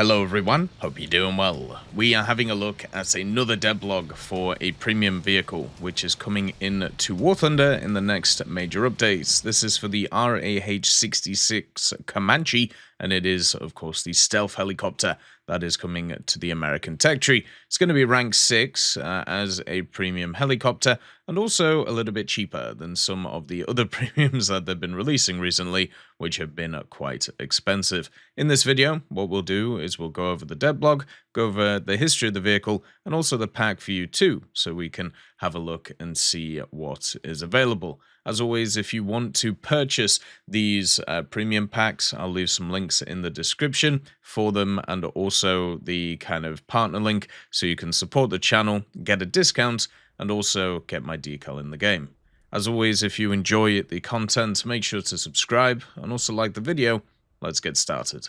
Hello everyone, hope you're doing well. We are having a look at another devblog for a premium vehicle, which is coming in to War Thunder in the next major updates. This is for the RAH-66 Comanche, and it is, of course, the stealth helicopter that is coming to the American tech tree. It's going to be rank 6 as a premium helicopter, and also a little bit cheaper than some of the other premiums that they've been releasing recently, which have been quite expensive. In this video, what we'll do is we'll go over the devblog, go over the history of the vehicle, and also the pack for you too, so we can have a look and see what is available. As always, if you want to purchase these premium packs, I'll leave some links in the description for them, and also the kind of partner link so you can support the channel, get a discount, and also get my decal in the game. As always, if you enjoy the content, make sure to subscribe and also like the video. Let's get started.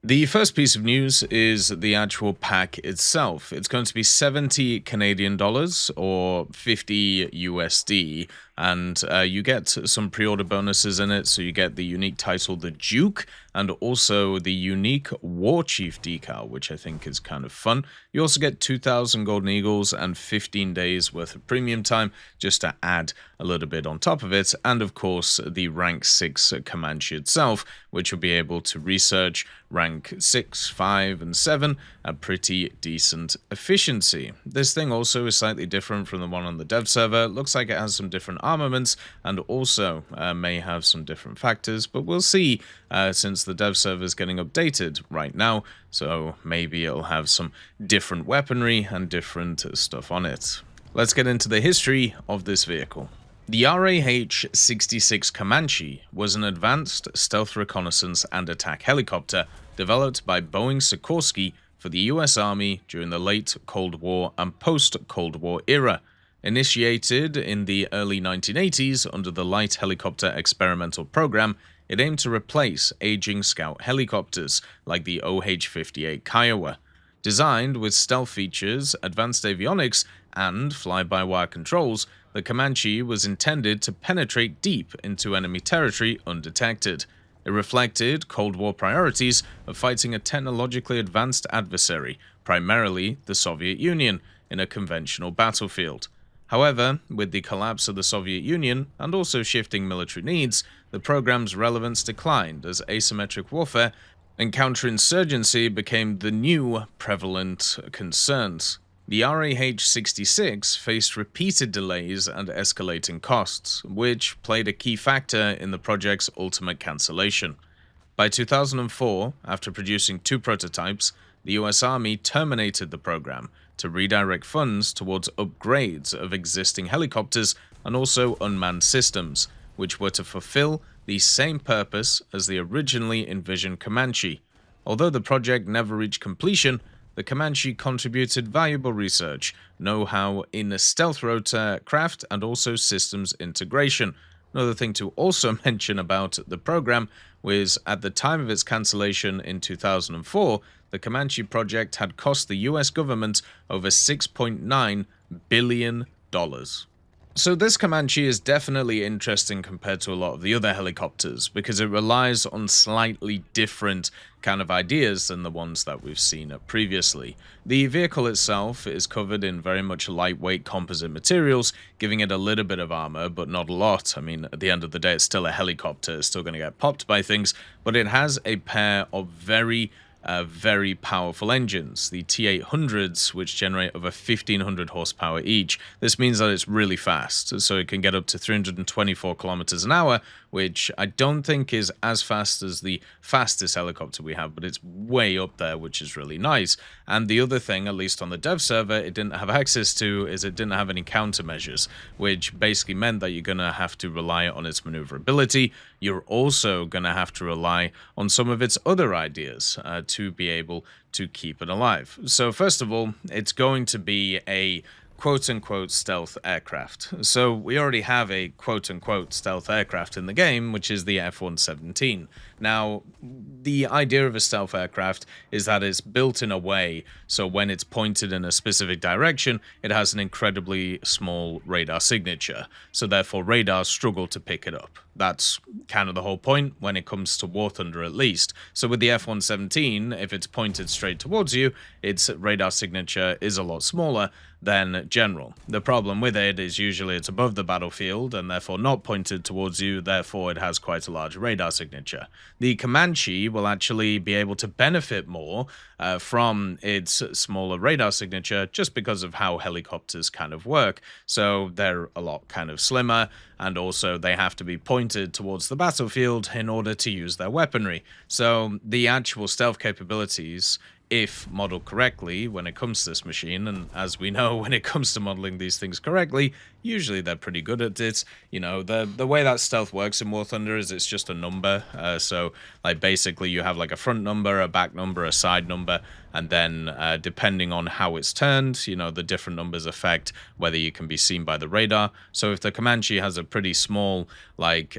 The first piece of news is the actual pack itself. It's going to be 70 Canadian dollars or 50 USD, and you get some pre-order bonuses in it. So you get the unique title, the Duke, and also the unique War Chief decal, which I think is kind of fun. You also get 2,000 Golden Eagles and 15 days worth of premium time, just to add a little bit on top of it. And of course, the rank 6 Comanche itself, which will be able to research rank 6, 5, and 7 at pretty decent efficiency. This thing also is slightly different from the one on the dev server. It looks like it has some different armaments and also may have some different factors, but we'll see since the dev server is getting updated right now, so maybe it'll have some different weaponry and different stuff on it. Let's get into the history of this vehicle. The RAH-66 Comanche was an advanced stealth reconnaissance and attack helicopter developed by Boeing Sikorsky for the US Army during the late Cold War and post-Cold War era. Initiated in the early 1980s under the Light Helicopter Experimental Program, it aimed to replace aging scout helicopters like the OH-58 Kiowa. Designed with stealth features, advanced avionics, and fly-by-wire controls, the Comanche was intended to penetrate deep into enemy territory undetected. It reflected Cold War priorities of fighting a technologically advanced adversary, primarily the Soviet Union, in a conventional battlefield. However, with the collapse of the Soviet Union and also shifting military needs, the program's relevance declined as asymmetric warfare and counterinsurgency became the new prevalent concerns. The RAH-66 faced repeated delays and escalating costs, which played a key factor in the project's ultimate cancellation. By 2004, after producing 2 prototypes, the US Army terminated the program to redirect funds towards upgrades of existing helicopters and also unmanned systems, which were to fulfill the same purpose as the originally envisioned Comanche. Although the project never reached completion, the Comanche contributed valuable research, know-how in stealth rotor craft, and also systems integration. Another thing to also mention about the program was at the time of its cancellation in 2004, the Comanche project had cost the US government over $6.9 billion. So this Comanche is definitely interesting compared to a lot of the other helicopters because it relies on slightly different kind of ideas than the ones that we've seen previously. The vehicle itself is covered in very much lightweight composite materials, giving it a little bit of armor, but not a lot. I mean, at the end of the day, it's still a helicopter, it's still going to get popped by things, but it has a pair of very powerful engines, the T800s, which generate over 1,500 horsepower each. This means that it's really fast, so it can get up to 324 kilometers an hour, which I don't think is as fast as the fastest helicopter we have, but it's way up there, which is really nice. And the other thing, at least on the dev server, it didn't have access to is it didn't have any countermeasures, which basically meant that you're going to have to rely on its maneuverability. You're also going to have to rely on some of its other ideas to be able to keep it alive. So first of all, it's going to be a quote-unquote stealth aircraft. So we already have a quote-unquote stealth aircraft in the game, which is the F-117. Now, the idea of a stealth aircraft is that it's built in a way so when it's pointed in a specific direction, it has an incredibly small radar signature, so therefore radars struggle to pick it up. That's kind of the whole point when it comes to War Thunder, at least. So with the F-117, if it's pointed straight towards you, its radar signature is a lot smaller than general. The problem with it is usually it's above the battlefield and therefore not pointed towards you, therefore it has quite a large radar signature. The Comanche will actually be able to benefit more from its smaller radar signature just because of how helicopters kind of work. So they're a lot kind of slimmer, and also they have to be pointed towards the battlefield in order to use their weaponry. So the actual stealth capabilities, if modeled correctly when it comes to this machine, and as we know, when it comes to modeling these things correctly, usually they're pretty good at it. You know, the way that stealth works in War Thunder is it's just a number. So like basically you have like a front number, a back number, a side number, and then depending on how it's turned, you know, the different numbers affect whether you can be seen by the radar. So if the Comanche has a pretty small like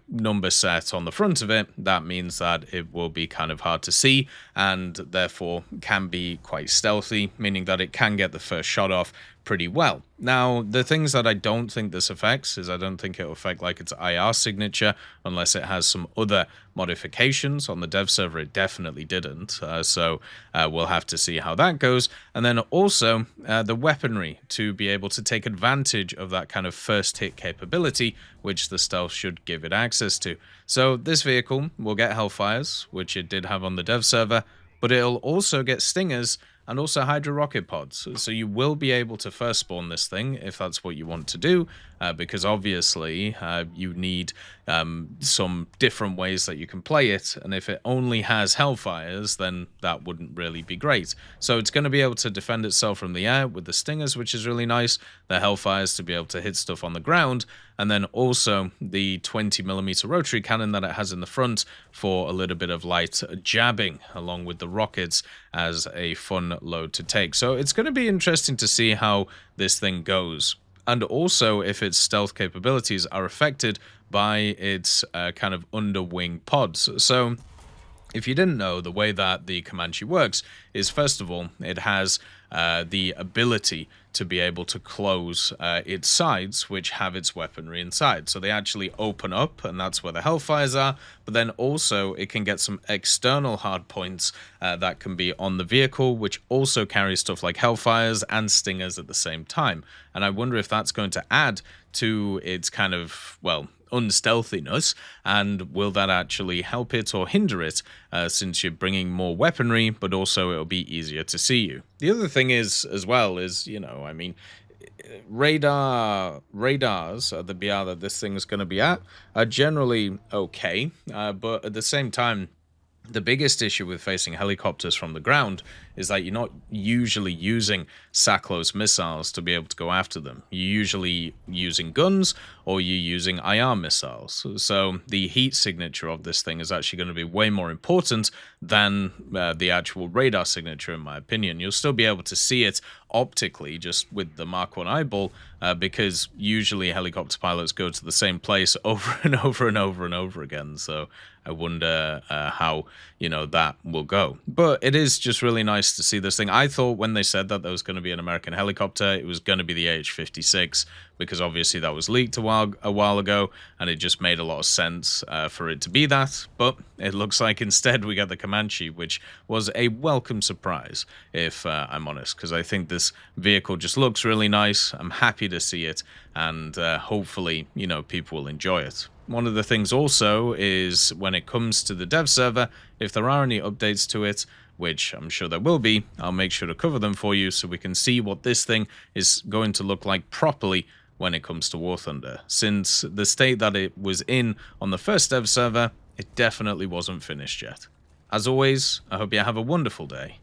number set on the front of it, that means that it will be kind of hard to see and therefore can be quite stealthy, meaning that it can get the first shot off pretty well. Now, the things that I don't think this affects is I don't think it will affect like its IR signature unless it has some other modifications. On the dev server, it definitely didn't. So we'll have to see how that goes. And then also the weaponry to be able to take advantage of that kind of first hit capability, which the stealth should give it access to. So this vehicle will get Hellfires, which it did have on the dev server, but it'll also get Stingers and also Hydra rocket pods. So you will be able to first spawn this thing if that's what you want to do, because obviously you need some different ways that you can play it, and if it only has Hellfires, then that wouldn't really be great. So it's going to be able to defend itself from the air with the Stingers, which is really nice, the Hellfires to be able to hit stuff on the ground, and then also the 20mm rotary cannon that it has in the front for a little bit of light jabbing, along with the rockets as a fun load to take. So it's going to be interesting to see how this thing goes, and also if its stealth capabilities are affected by its kind of underwing pods. So if you didn't know, the way that the Comanche works is, first of all, it has the ability to be able to close its sides, which have its weaponry inside. So they actually open up, and that's where the Hellfires are, but then also it can get some external hard points that can be on the vehicle, which also carries stuff like Hellfires and Stingers at the same time. And I wonder if that's going to add to its kind of, well, unstealthiness, and will that actually help it or hinder it, since you're bringing more weaponry, but also it'll be easier to see you. The other thing is, as well, is, you know, I mean, radars at the BR that this thing is going to be at are generally okay, but at the same time, the biggest issue with facing helicopters from the ground is that you're not usually using SACLOS missiles to be able to go after them. You're usually using guns or you're using IR missiles. So the heat signature of this thing is actually going to be way more important than the actual radar signature, in my opinion. You'll still be able to see it optically just with the Mark 1 eyeball, because usually helicopter pilots go to the same place over and over and over and over again. So I wonder how, you know, that will go. But it is just really nice to see this thing. I thought when they said that there was going to be an American helicopter, it was going to be the RAH-66, because obviously that was leaked a while ago, and it just made a lot of sense for it to be that. But it looks like instead we got the Comanche, which was a welcome surprise, if I'm honest, because I think this vehicle just looks really nice. I'm happy to see it, and hopefully, you know, people will enjoy it. One of the things also is when it comes to the dev server, if there are any updates to it, which I'm sure there will be, I'll make sure to cover them for you so we can see what this thing is going to look like properly when it comes to War Thunder. Since the state that it was in on the first dev server, it definitely wasn't finished yet. As always, I hope you have a wonderful day,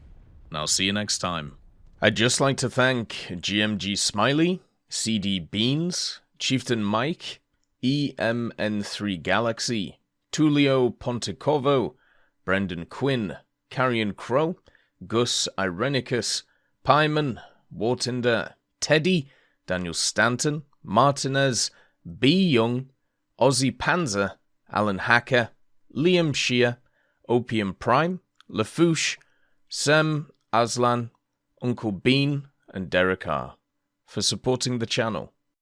and I'll see you next time. I'd just like to thank GMG Smiley, CD Beans, Chieftain Mike, EMN3 Galaxy, Tulio Pontecorvo, Brendan Quinn, Carrion Crow, Gus Irenicus, Pyman, Wartinder, Teddy, Daniel Stanton, Martinez, B. Young, Ozzy Panzer, Alan Hacker, Liam Shear, Opium Prime, Lafouche, Sem Aslan, Uncle Bean, and Derek R. for supporting the channel.